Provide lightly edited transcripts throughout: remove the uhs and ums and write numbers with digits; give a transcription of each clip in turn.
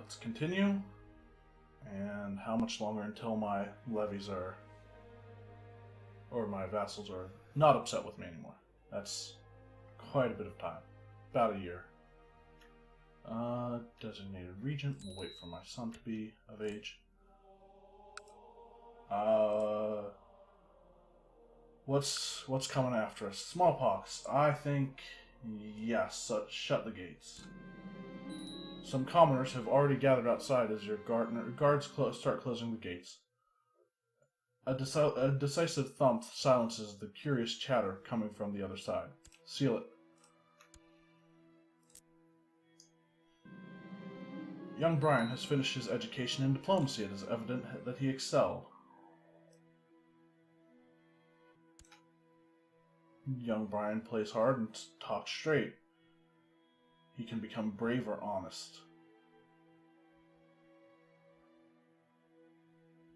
Let's continue. And how much longer until my levies are, or my vassals are not upset with me anymore? That's quite a bit of time. About a year. Designated regent. We'll wait for my son to be of age. What's coming after us? Smallpox. I think, yes, shut the gates. Some commoners have already gathered outside as your guards start closing the gates. A decisive thump silences the curious chatter coming from the other side. Seal it. Young Brian has finished his education in diplomacy. It is evident that he excelled. Young Brian plays hard and talks straight. He can become brave or honest.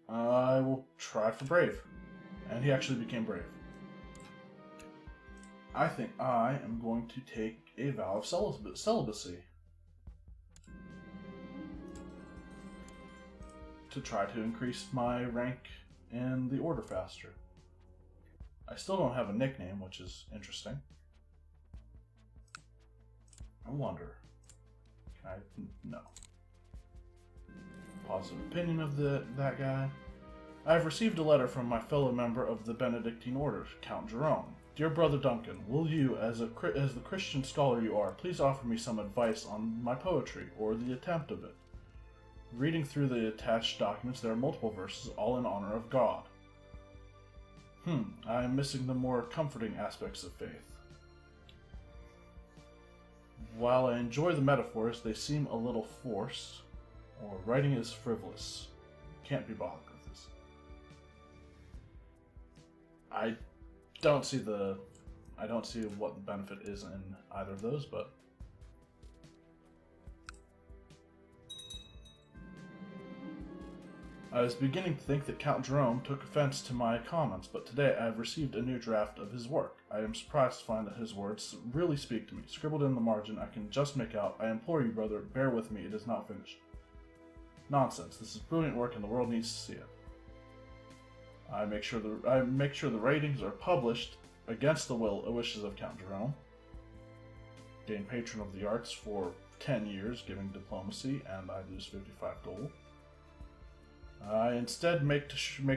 I will try for brave. And he actually became brave. I think I am going to take a vow of celibacy. To try to increase my rank in the order faster. I still don't have a nickname, which is interesting. I wonder. Can I? No. Positive opinion of that guy. I have received a letter from my fellow member of the Benedictine Order, Count Jerome. Dear Brother Duncan, will you, as the Christian scholar you are, please offer me some advice on my poetry, or the attempt of it? Reading through the attached documents, there are multiple verses, all in honor of God. I am missing the more comforting aspects of faith. While I enjoy the metaphors, they seem a little forced, or writing is frivolous. Can't be bothered with this. I don't see what the benefit is in either of those, but I was beginning to think that Count Jerome took offense to my comments, but today I have received a new draft of his work. I am surprised to find that his words really speak to me. Scribbled in the margin, I can just make out, I implore you, brother, bear with me, it is not finished. Nonsense, this is brilliant work and the world needs to see it. I make sure the ratings are published against the wishes of Count Jerome. Gain patron of the arts for 10 years, giving diplomacy, and I lose 55 gold. I instead make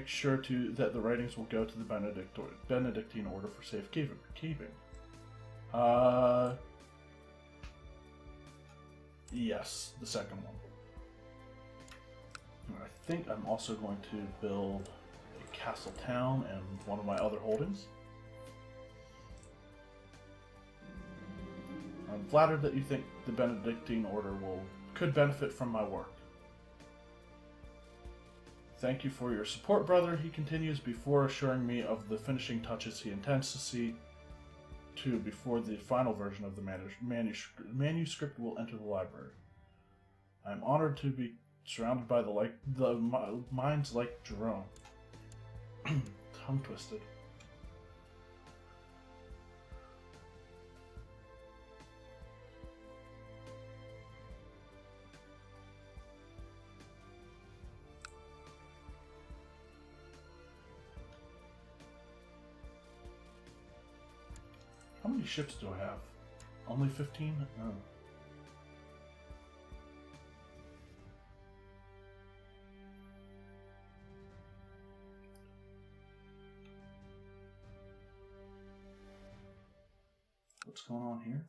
sure that the writings will go to the Benedictine Order for safekeeping. Yes, the second one. I think I'm also going to build a castle town and one of my other holdings. I'm flattered that you think the Benedictine Order could benefit from my work. Thank you for your support, brother, he continues, before assuring me of the finishing touches he intends to see to before the final version of the manuscript will enter the library. I am honored to be surrounded by the minds like Jerome. Tongue twisted. How many ships do I have? Only 15? Oh. What's going on here?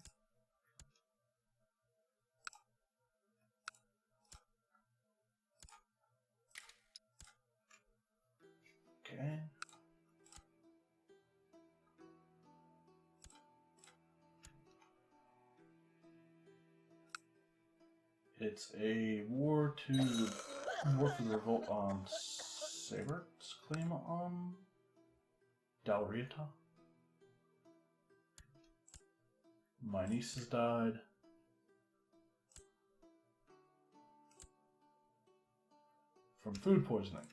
Okay. It's a war for the revolt on Sabert's claim on Dalrieta. My niece has died. From food poisoning.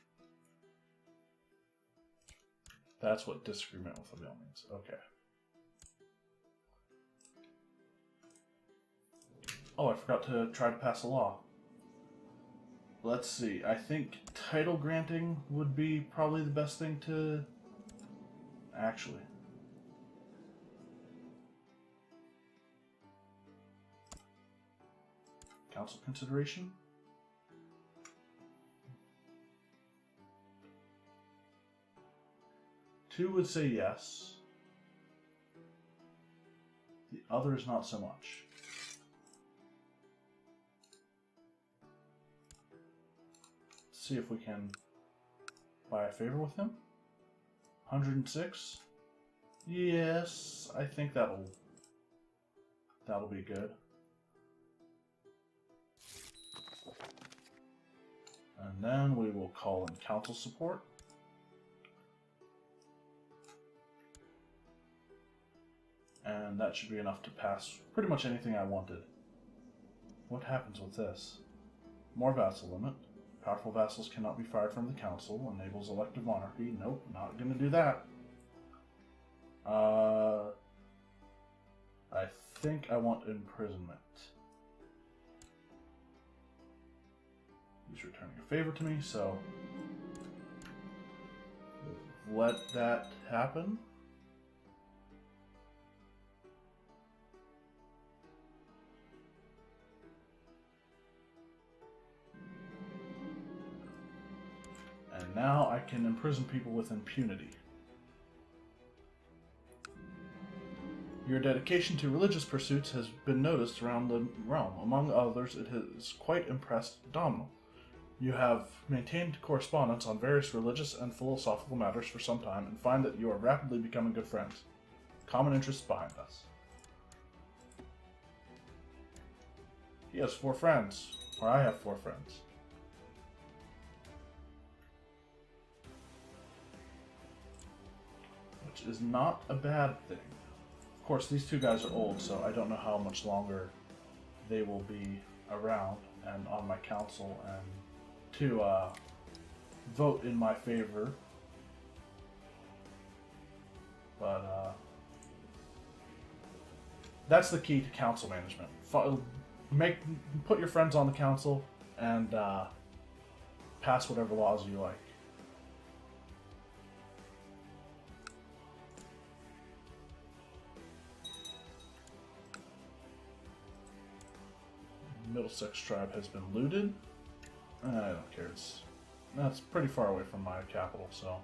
That's what disagreement with the bill means. Okay. Oh, I forgot to try to pass a law. let's see. I think title granting would be probably the best thing to... Actually. Council consideration? Two would say yes. The other is not so much. Let's see if we can buy a favor with him. 106? Yes, I think that'll be good. And then we will call in council support. And that should be enough to pass pretty much anything I wanted. What happens with this? More vassal limit. Powerful vassals cannot be fired from the council. Enables elective monarchy. Nope, not gonna do that. I think I want imprisonment. He's returning a favor to me, so let that happen. And now I can imprison people with impunity. Your dedication to religious pursuits has been noticed around the realm. Among others, it has quite impressed Domhnall. You have maintained correspondence on various religious and philosophical matters for some time and find that you are rapidly becoming good friends. Common interests bind us. He has 4 friends, or I have 4 friends. Which is not a bad thing. Of course, these 2 guys are old, so I don't know how much longer they will be around and on my council and to vote in my favor. But that's the key to council management. Put your friends on the council and pass whatever laws you like. Middlesex tribe has been looted. I don't care. That's pretty far away from my capital, so.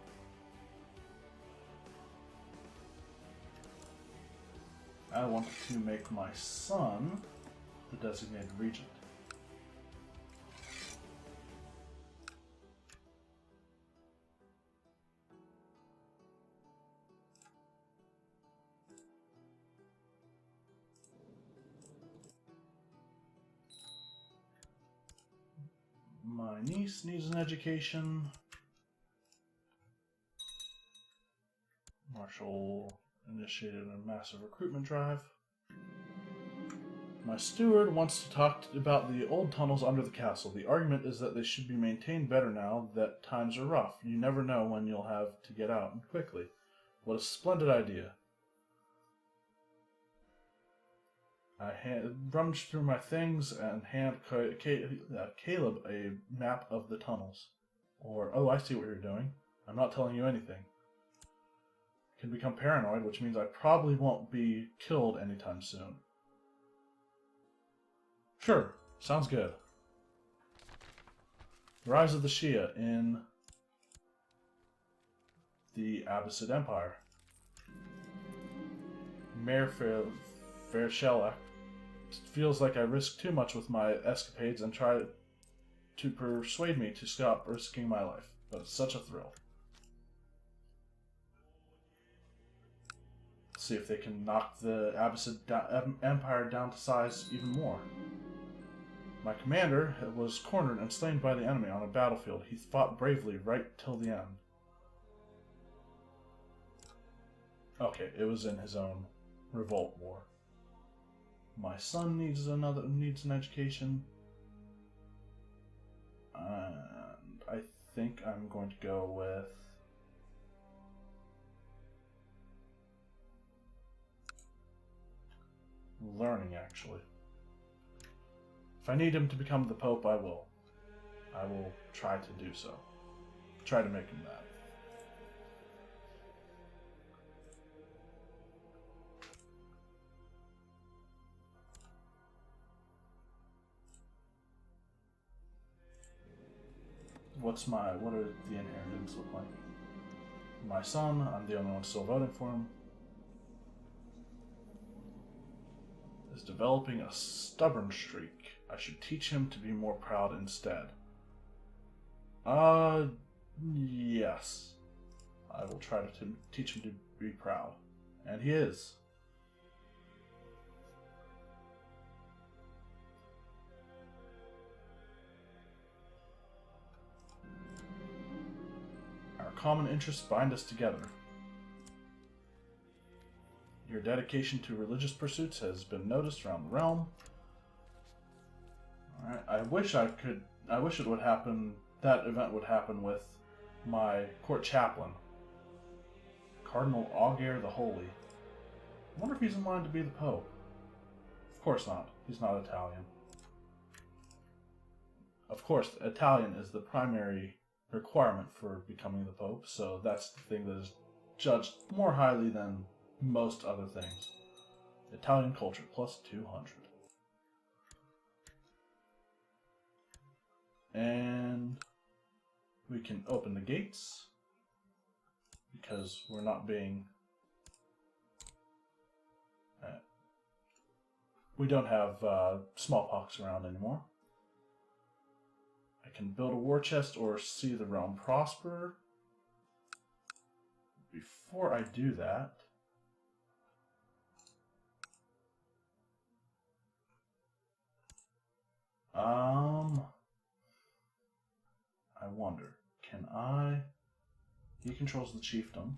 I want to make my son the designated regent. My niece needs an education. Marshal initiated a massive recruitment drive. My steward wants to talk about the old tunnels under the castle. The argument is that they should be maintained better now that times are rough. You never know when you'll have to get out quickly. What a splendid idea. I rummaged through my things and hand Caleb a map of the tunnels. Or, oh, I see what you're doing. I'm not telling you anything. I can become paranoid, which means I probably won't be killed anytime soon. Sure, sounds good. Rise of the Shia in the Abbasid Empire. Mayor Fairshella feels like I risk too much with my escapades and try to persuade me to stop risking my life. But it's such a thrill. Let's see if they can knock the Abbasid Empire down to size even more. My commander was cornered and slain by the enemy on a battlefield. He fought bravely right till the end. Okay, it was in his own revolt war. My son needs an education. And I think I'm going to go with learning, actually. If I need him to become the Pope, I will. I will try to do so. Try to make him mad. What do the inheritance look like? My son, I'm the only one still voting for him, is developing a stubborn streak. I should teach him to be more proud instead. Yes. I will try to teach him to be proud. And he is. Our common interests bind us together. Your dedication to religious pursuits has been noticed around the realm. Alright, I wish it would happen, that event would happen with my court chaplain, Cardinal Éire the Holy. I wonder if he's in line to be the Pope. Of course not. He's not Italian. Of course, Italian is the primary requirement for becoming the Pope, so that's the thing that is judged more highly than most other things. Italian culture plus 200. And we can open the gates because we're not being... we don't have smallpox around anymore. I can build a war chest or see the realm prosper. Before I do that, I wonder, can I... He controls the chiefdom.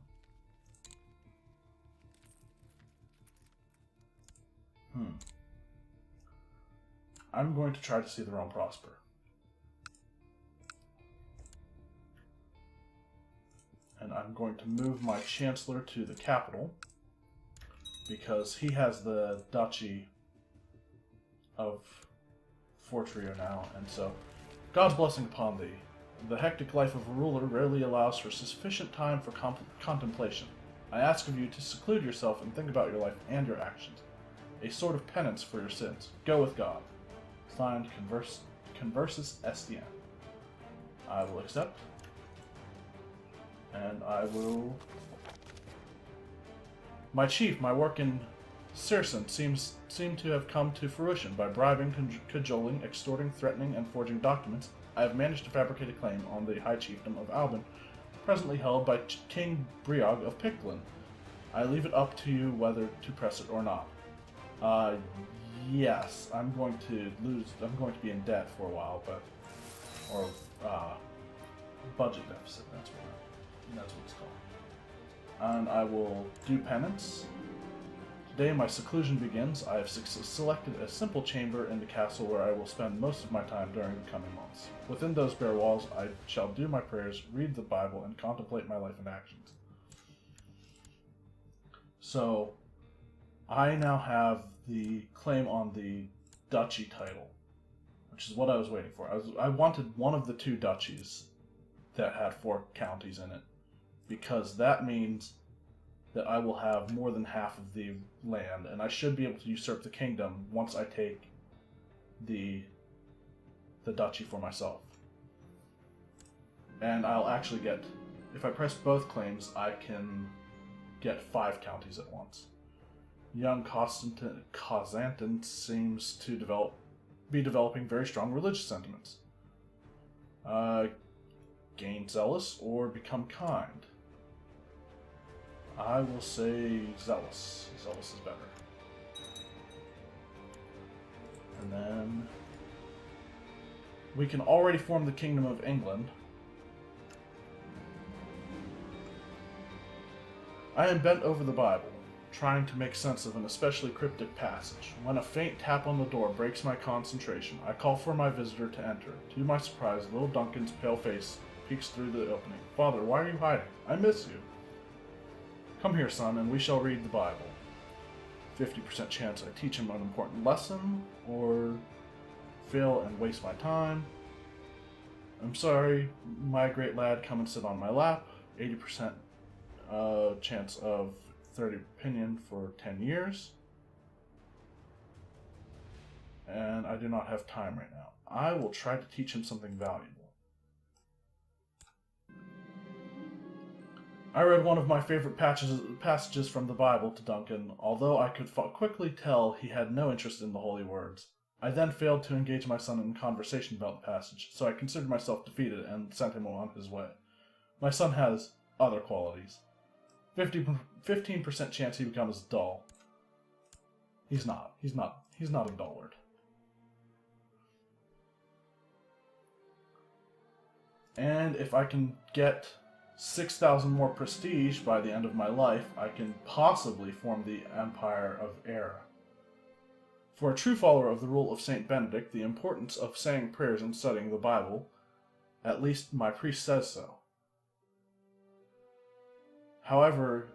I'm going to try to see the realm prosper. And I'm going to move my chancellor to the capital because he has the duchy of Fortria now, and so God's blessing upon thee. The hectic life of a ruler rarely allows for sufficient time for contemplation. I ask of you to seclude yourself and think about your life and your actions. A sort of penance for your sins. Go with God. Signed, Conversus SDN. I will accept. And I will... My chief, my work in Circin seem to have come to fruition. By bribing, cajoling, extorting, threatening, and forging documents, I have managed to fabricate a claim on the High Chiefdom of Albin, presently held by King Briog of Pictlin. I leave it up to you whether to press it or not. Yes, I'm going to be in debt for a while, but... Or, budget deficit, that's what it's called. And I will do penance. Today my seclusion begins. I have selected a simple chamber in the castle where I will spend most of my time during the coming months. Within those bare walls I shall do my prayers, read the Bible, and contemplate my life and actions. So, I now have the claim on the duchy title, which is what I was waiting for. I wanted one of the two duchies that had 4 counties in it, because that means that I will have more than half of the land, and I should be able to usurp the kingdom once I take the duchy for myself. And I'll actually get, if I press both claims, I can get 5 counties at once. Young Causantin seems to be developing very strong religious sentiments. Gain zealous or become kind. I will say zealous. Zealous is better. And then we can already form the Kingdom of England. I am bent over the Bible, trying to make sense of an especially cryptic passage. When a faint tap on the door breaks my concentration, I call for my visitor to enter. To my surprise, little Duncan's pale face peeks through the opening. Father, why are you hiding? I miss you. Come here, son, and we shall read the Bible. 50% chance I teach him an important lesson, or fail and waste my time. I'm sorry, my great lad, come and sit on my lap. 80% chance of 30 opinion for 10 years. And I do not have time right now. I will try to teach him something valuable. I read one of my favorite passages from the Bible to Duncan, although I could quickly tell he had no interest in the holy words. I then failed to engage my son in conversation about the passage, so I considered myself defeated and sent him on his way. My son has other qualities. 15% chance he becomes dull. He's not a dullard. And if I can get 6,000 more prestige by the end of my life, I can possibly form the Empire of Éire. For a true follower of the rule of Saint Benedict, the importance of saying prayers and studying the Bible, at least my priest says so. However,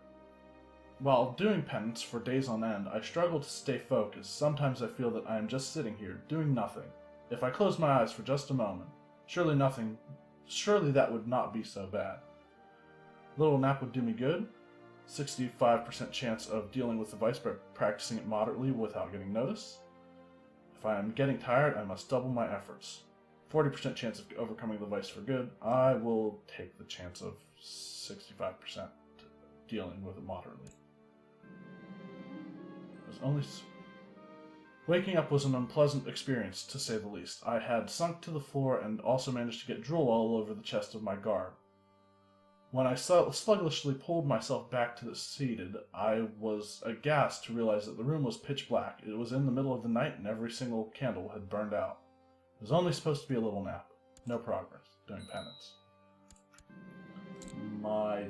while doing penance for days on end, I struggle to stay focused. Sometimes I feel that I am just sitting here, doing nothing. If I close my eyes for just a moment, surely that would not be so bad. A little nap would do me good. 65% chance of dealing with the vice by practicing it moderately without getting noticed. If I am getting tired, I must double my efforts. 40% chance of overcoming the vice for good. I will take the chance of 65% dealing with it moderately. Waking up was an unpleasant experience, to say the least. I had sunk to the floor and also managed to get drool all over the chest of my garb. When I sluggishly pulled myself back to the seated, I was aghast to realize that the room was pitch black. It was in the middle of the night and every single candle had burned out. It was only supposed to be a little nap. No progress. Doing penance. My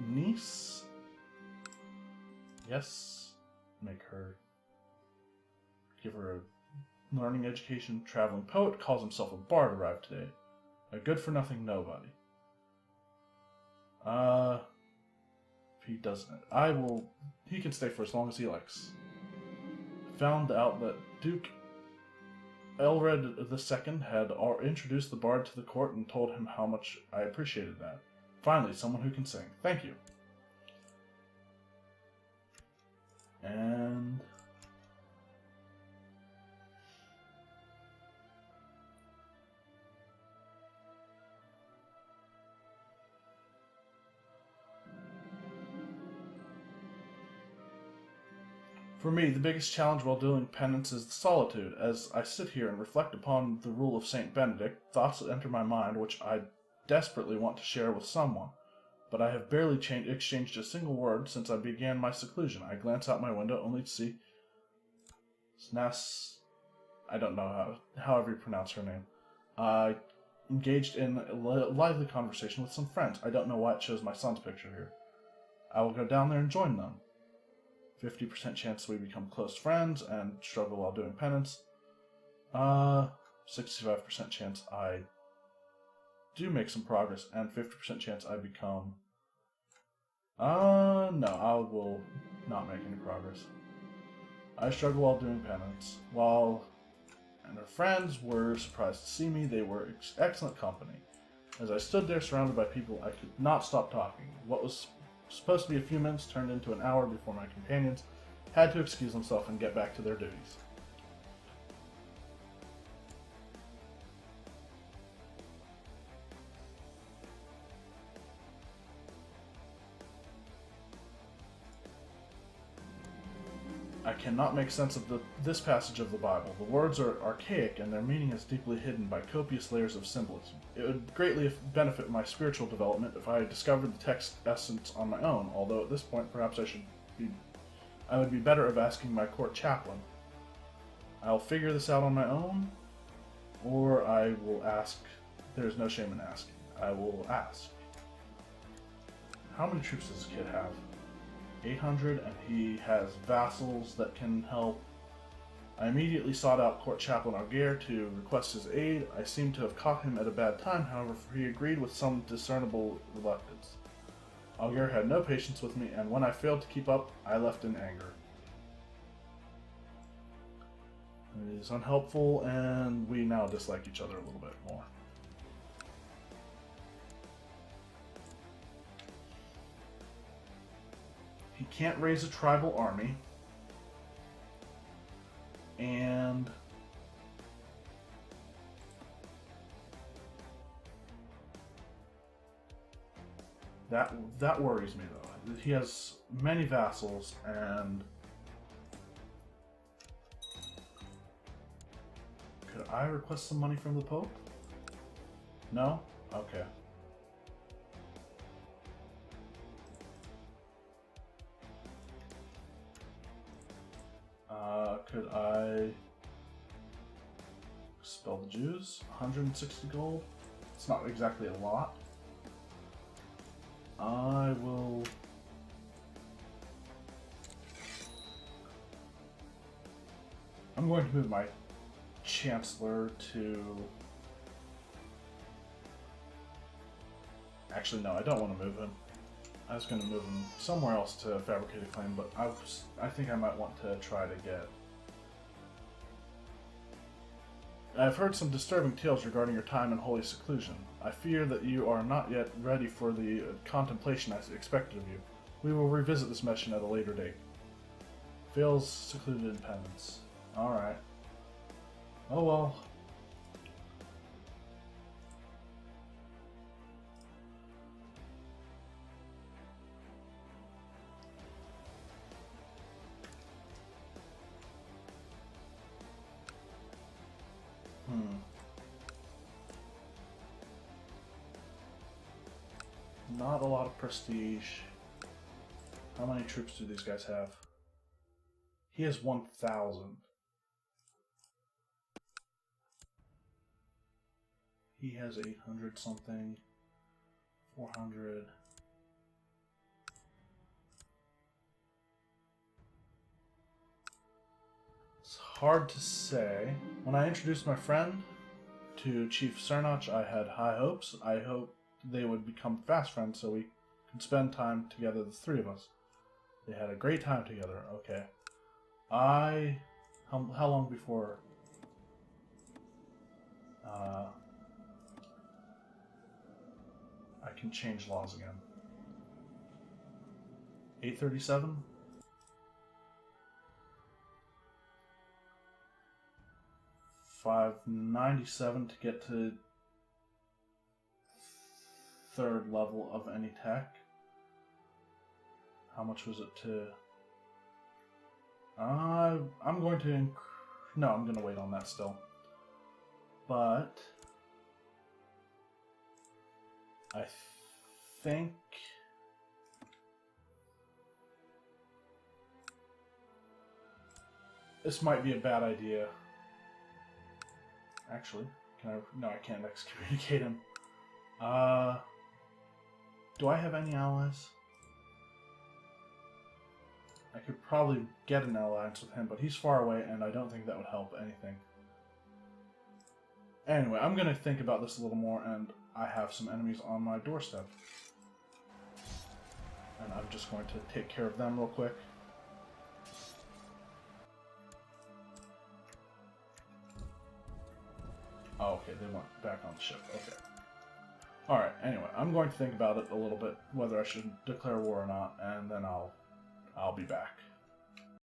niece? Yes. Give her a learning education. Traveling poet, calls himself a bard, arrived today. A good-for-nothing nobody. If he doesn't, he can stay for as long as he likes. Found out that Duke Elred II had introduced the bard to the court and told him how much I appreciated that. Finally, someone who can sing. Thank you. And for me, the biggest challenge while doing penance is the solitude. As I sit here and reflect upon the rule of Saint Benedict, thoughts enter my mind which I desperately want to share with someone, but I have barely exchanged a single word since I began my seclusion. I glance out my window only to see I don't know however you pronounce her name, engaged in a lively conversation with some friends. I don't know why it shows my son's picture here. I will go down there and join them. 50% chance we become close friends and struggle while doing penance. 65% chance I do make some progress, and 50% chance I become... no, I will not make any progress. I struggle while doing penance. And her friends were surprised to see me. They were excellent company. As I stood there surrounded by people, I could not stop talking. What was supposed to be a few minutes turned into an hour before my companions had to excuse themselves and get back to their duties. I cannot make sense of this passage of the Bible. The words are archaic and their meaning is deeply hidden by copious layers of symbolism. It would greatly benefit my spiritual development if I discovered the text essence on my own, although at this point perhaps I would be better of asking my court chaplain. I'll figure this out on my own, or I will ask. There's no shame in asking. I will ask. How many troops does this kid have? 800, and he has vassals that can help. I immediately sought out Court Chaplain Éire to request his aid. I seem to have caught him at a bad time, however, for he agreed with some discernible reluctance. Éire had no patience with me, and when I failed to keep up, I left in anger. It is unhelpful, and we now dislike each other a little bit more. can't raise a tribal army. And that worries me though. He has many vassals, and could I request some money from the Pope? No? Okay. Could I expel the Jews? 160 gold? It's not exactly a lot. I will... I'm going to move my Chancellor to... Actually, no, I don't want to move him. I was going to move him somewhere else to fabricate a claim, but I think I might want to try to get... I've heard some disturbing tales regarding your time in holy seclusion. I fear that you are not yet ready for the contemplation I expected of you. We will revisit this mission at a later date. Fails secluded in penance. Alright. Oh well. Not a lot of prestige. How many troops do these guys have? He has 1,000. He has 800 something. 400. It's hard to say. When I introduced my friend to Chief Cernach, I had high hopes. I hoped they would become fast friends so we could spend time together, the three of us. They had a great time together. Okay. How long before... I can change laws again. 837? $597 to get to third level of any tech. How much was it to... I'm going to... No, I'm going to wait on that still. But... I think... this might be a bad idea. Actually, can I... No, I can't excommunicate him. Do I have any allies? I could probably get an alliance with him, but he's far away, and I don't think that would help anything. Anyway, I'm going to think about this a little more, and I have some enemies on my doorstep. And I'm just going to take care of them real quick. Oh, okay, they went back on the ship. Okay. Alright, anyway, I'm going to think about it a little bit, whether I should declare war or not, and then I'll be back.